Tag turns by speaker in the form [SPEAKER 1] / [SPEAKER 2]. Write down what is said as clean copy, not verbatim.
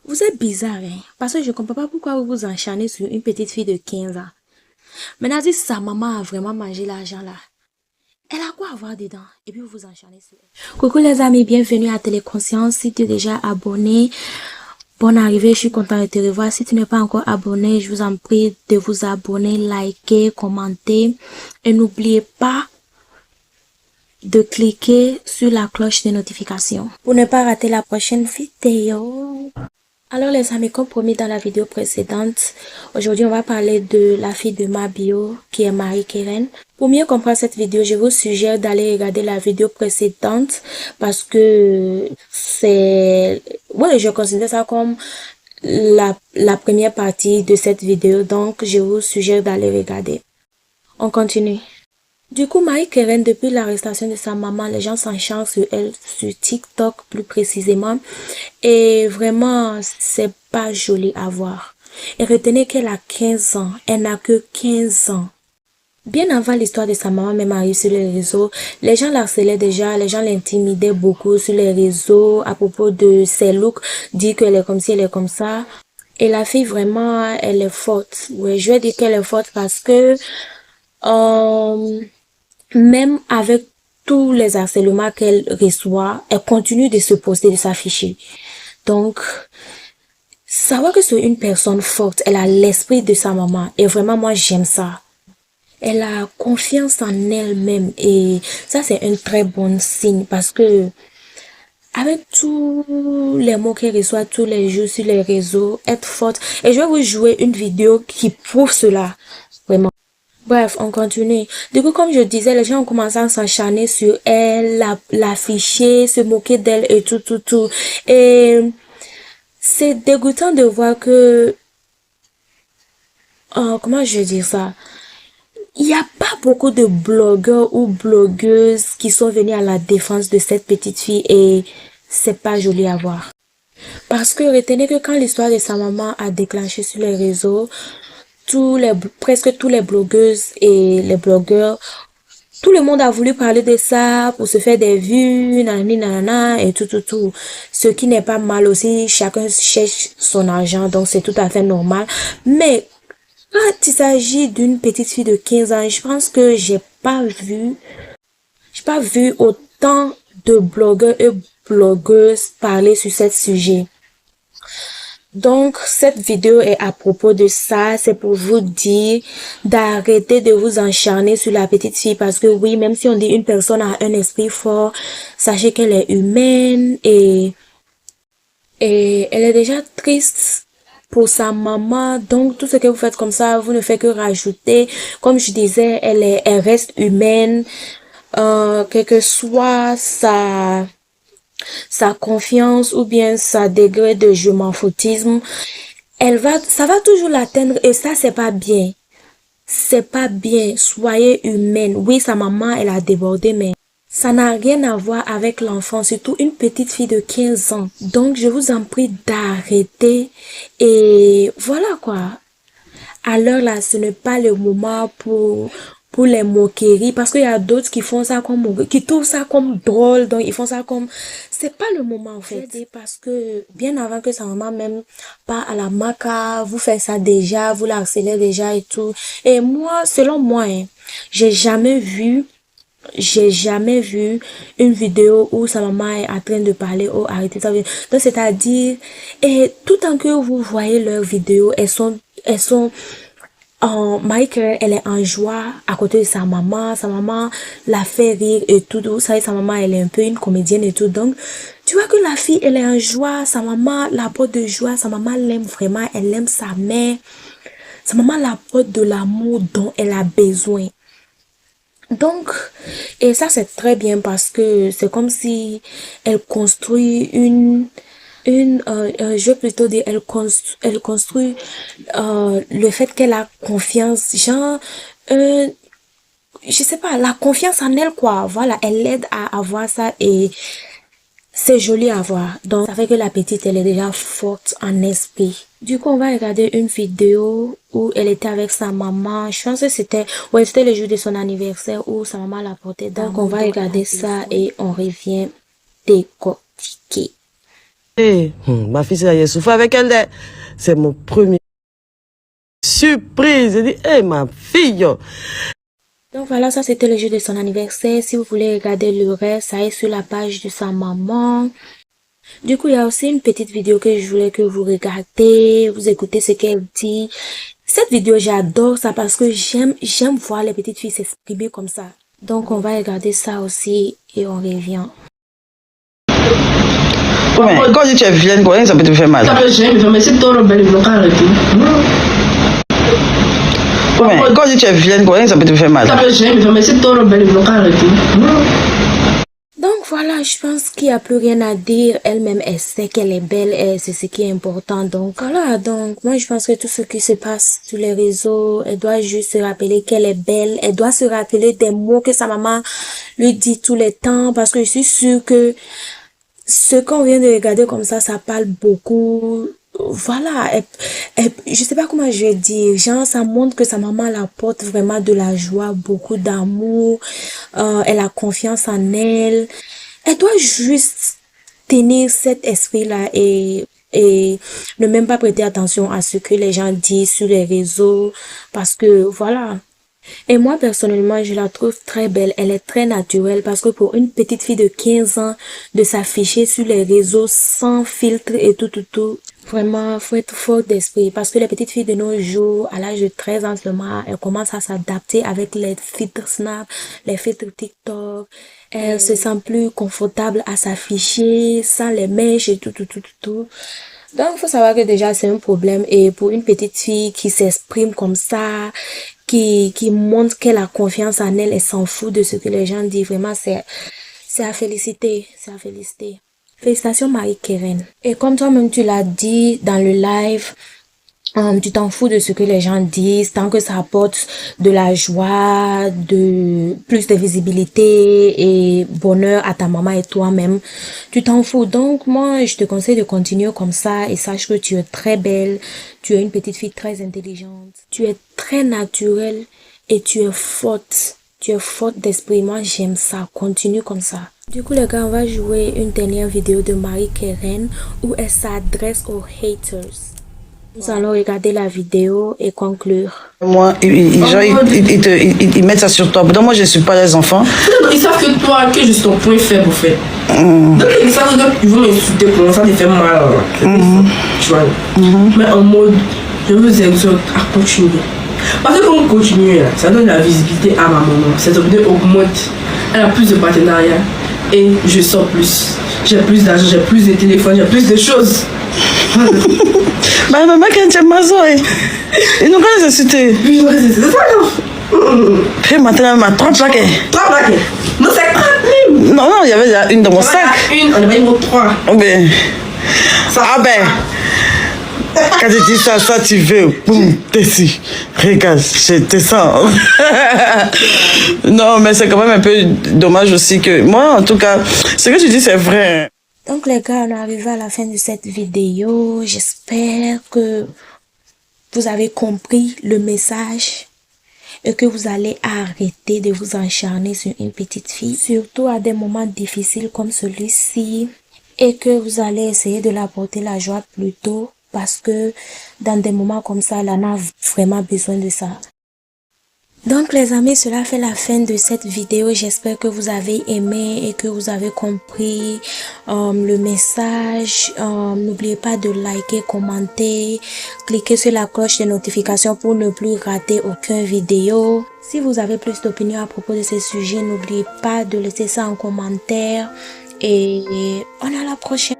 [SPEAKER 1] Vous êtes bizarre, hein? Parce que je comprends pas pourquoi vous vous encharnez sur une petite fille de 15 ans. Maintenant, si sa maman a vraiment mangé l'argent là, elle a quoi à voir dedans? Et puis vous vous encharnez sur elle. Coucou les amis, bienvenue à Téléconscience. Si tu es déjà abonné, bonne arrivée, je suis content de te revoir. Si tu n'es pas encore abonné, je vous en prie de vous abonner, liker, commenter. Et n'oubliez pas de cliquer sur la cloche de notification pour ne pas rater la prochaine vidéo. Alors les amis, comme promis dans la vidéo précédente, aujourd'hui on va parler de la fille de ma bio qui est Marie-Keren. Pour mieux comprendre cette vidéo, je vous suggère d'aller regarder la vidéo précédente parce que je considère ça comme la première partie de cette vidéo, donc je vous suggère d'aller regarder. On continue. Du coup, Marie-Keren, depuis l'arrestation de sa maman, les gens s'encharnent sur elle, sur TikTok plus précisément. Et vraiment, c'est pas joli à voir. Et retenez qu'elle a 15 ans. Elle n'a que 15 ans. Bien avant l'histoire de sa maman même arrive sur les réseaux, les gens l'harcelaient déjà, les gens l'intimidaient beaucoup sur les réseaux à propos de ses looks, dit qu'elle est comme ci, elle est comme ça. Et la fille, vraiment, elle est forte. Ouais, je vais dire qu'elle est forte parce que... même avec tous les harcèlements qu'elle reçoit, elle continue de se poster, de s'afficher. Donc, savoir que c'est une personne forte, elle a l'esprit de sa maman. Et vraiment, moi, j'aime ça. Elle a confiance en elle-même. Et ça, c'est un très bon signe parce que avec tous les mots qu'elle reçoit tous les jours sur les réseaux, être forte. Et je vais vous jouer une vidéo qui prouve cela. Vraiment. Bref, on continue. Du coup, comme je disais, les gens ont commencé à s'acharner sur elle, l'afficher, se moquer d'elle et tout. Et c'est dégoûtant de voir que, comment je vais dire ça? Il n'y a pas beaucoup de blogueurs ou blogueuses qui sont venus à la défense de cette petite fille et c'est pas joli à voir. Parce que retenez que quand l'histoire de sa maman a déclenché sur les réseaux, presque tous les blogueuses et les blogueurs, tout le monde a voulu parler de ça pour se faire des vues, nanani, nanana, et tout. Ce qui n'est pas mal aussi, chacun cherche son argent, donc c'est tout à fait normal. Mais quand il s'agit d'une petite fille de 15 ans, je pense que j'ai pas vu autant de blogueurs et blogueuses parler sur ce sujet. Donc, cette vidéo est à propos de ça. C'est pour vous dire d'arrêter de vous encharner sur la petite fille parce que oui, même si on dit une personne a un esprit fort, sachez qu'elle est humaine et elle est déjà triste pour sa maman. Donc, tout ce que vous faites comme ça, vous ne faites que rajouter. Comme je disais, elle reste humaine. Quel que soit sa confiance ou bien sa degré de je m'en foutisme, ça va toujours l'atteindre et ça, c'est pas bien. C'est pas bien. Soyez humaine. Oui, sa maman, elle a débordé, mais ça n'a rien à voir avec l'enfant, surtout une petite fille de 15 ans. Donc, je vous en prie d'arrêter et voilà quoi. À l'heure là, ce n'est pas le moment pour les moqueries parce qu'il y a d'autres qui font ça qui trouvent ça comme drôle, donc ils font ça comme c'est pas le moment en fait. Parce que bien avant que sa maman même pas à la maca, vous faites ça déjà, vous la harcelez déjà et tout. Et moi, selon moi, hein, j'ai jamais vu une vidéo où sa maman est en train de parler, oh arrêtez ça. Donc c'est-à-dire, et tout en que vous voyez leurs vidéos, elles sont Marie-Keren, elle est en joie à côté de sa maman la fait rire et tout. Vous savez, sa maman, elle est un peu une comédienne et tout. Donc, tu vois que la fille, elle est en joie, sa maman l'apporte de joie, sa maman l'aime vraiment, elle aime sa mère. Sa maman l'apporte de l'amour dont elle a besoin. Donc, et ça c'est très bien parce que c'est comme si elle construit je vais plutôt dire, elle construit le fait qu'elle a confiance, genre, je sais pas, la confiance en elle quoi, voilà, elle l'aide à avoir ça et c'est joli à voir. Donc, ça fait que la petite, elle est déjà forte en esprit. Du coup, on va regarder une vidéo où elle était avec sa maman. Je pense que c'était le jour de son anniversaire où sa maman l'a porté. Donc, on va regarder ça et on revient décortiquer.
[SPEAKER 2] Ma fille, c'est souffert avec elle. C'est mon premier surprise. Elle dit, hey, ma fille.
[SPEAKER 1] Donc voilà, ça c'était le jeu de son anniversaire. Si vous voulez regarder le reste, ça est sur la page de sa maman. Du coup, il y a aussi une petite vidéo que je voulais que vous regardez, vous écoutez ce qu'elle dit. Cette vidéo, j'adore ça parce que j'aime voir les petites filles s'exprimer comme ça. Donc on va regarder ça aussi et on revient.
[SPEAKER 2] Ouais, quand tu es vilaine, ça peut te faire mal.
[SPEAKER 3] Ça peut jamais, mais c'est trop belle, ils arrêter.
[SPEAKER 2] Ouais, quand tu es vilaine, ça peut te faire mal.
[SPEAKER 3] Ça peut jamais, mais c'est trop belle, ils arrêter.
[SPEAKER 1] Donc voilà, je pense qu'il n'y a plus rien à dire. Elle-même, elle sait qu'elle est belle et c'est ce qui est important. Donc voilà, donc moi je pense que tout ce qui se passe sur les réseaux, elle doit juste se rappeler qu'elle est belle. Elle doit se rappeler des mots que sa maman lui dit tous les temps parce que je suis sûre que ce qu'on vient de regarder comme ça parle beaucoup. Voilà, je sais pas comment je vais dire, genre ça montre que sa maman la porte vraiment de la joie, beaucoup d'amour, elle a confiance en elle. Elle doit juste tenir cet esprit-là et ne même pas prêter attention à ce que les gens disent sur les réseaux parce que voilà. Et moi, personnellement, je la trouve très belle. Elle est très naturelle parce que pour une petite fille de 15 ans, de s'afficher sur les réseaux sans filtre et tout, vraiment, faut être fort d'esprit. Parce que les petites filles de nos jours, à l'âge de 13 ans seulement, elles commencent à s'adapter avec les filtres Snap, les filtres TikTok. Elles se sentent plus confortables à s'afficher sans les mèches et tout. Donc, il faut savoir que déjà, c'est un problème. Et pour une petite fille qui s'exprime comme ça, qui montre qu'elle a confiance en elle et s'en fout de ce que les gens disent, vraiment, c'est à féliciter. C'est à féliciter. Félicitations, Marie-Keren. Et comme toi-même, tu l'as dit dans le live, tu t'en fous de ce que les gens disent, tant que ça apporte de la joie, plus de visibilité et bonheur à ta maman et toi-même, tu t'en fous. Donc, moi, je te conseille de continuer comme ça et sache que tu es très belle, tu es une petite fille très intelligente, tu es très naturelle et tu es forte. Tu es forte d'esprit. Moi, j'aime ça. Continue comme ça. Du coup, les gars, on va jouer une dernière vidéo de Marie-Keren où elle s'adresse aux haters. Nous allons regarder la vidéo et conclure.
[SPEAKER 2] Moi, ils mettent ça sur toi. Pourtant, moi, je ne suis pas les enfants.
[SPEAKER 3] Ils savent que toi, que je suis ton point faible, en fait. Donc, ils savent qu'ils vont m'insulter pour ça, te fait mal. Tu vois. Mais en mode, je vous exhorte à continuer. Parce que quand on continue, ça donne la visibilité à ma maman. Cette opinion augmente. Elle a plus de partenariats. Et je sors plus. J'ai plus d'argent, j'ai plus de téléphones, j'ai plus de choses.
[SPEAKER 2] Bah, maman, quand tu es mazo, ils nous connaissent insulter.
[SPEAKER 3] Oui, c'est ça, non.
[SPEAKER 2] Puis maintenant, ma 30 plaquets.
[SPEAKER 3] 3 plaquets. Non, c'est 30 000.
[SPEAKER 2] Non, il y avait déjà une dans mon sac.
[SPEAKER 3] Une, on avait une 3.
[SPEAKER 2] Oh ben. Ah ben. Quand tu dis ça, tu veux. Boum, t'es ici. Regarde, je te sens. Non, mais c'est quand même un peu dommage aussi que moi, en tout cas, ce que tu dis, c'est vrai.
[SPEAKER 1] Donc les gars, on est arrivé à la fin de cette vidéo. J'espère que vous avez compris le message et que vous allez arrêter de vous acharner sur une petite fille, surtout à des moments difficiles comme celui-ci, et que vous allez essayer de l'apporter la joie plus tôt parce que dans des moments comme ça, elle en a vraiment besoin de ça. Donc les amis, cela fait la fin de cette vidéo. J'espère que vous avez aimé et que vous avez compris le message. N'oubliez pas de liker, commenter, cliquer sur la cloche de notification pour ne plus rater aucune vidéo. Si vous avez plus d'opinions à propos de ces sujets, n'oubliez pas de laisser ça en commentaire. Et on est à la prochaine.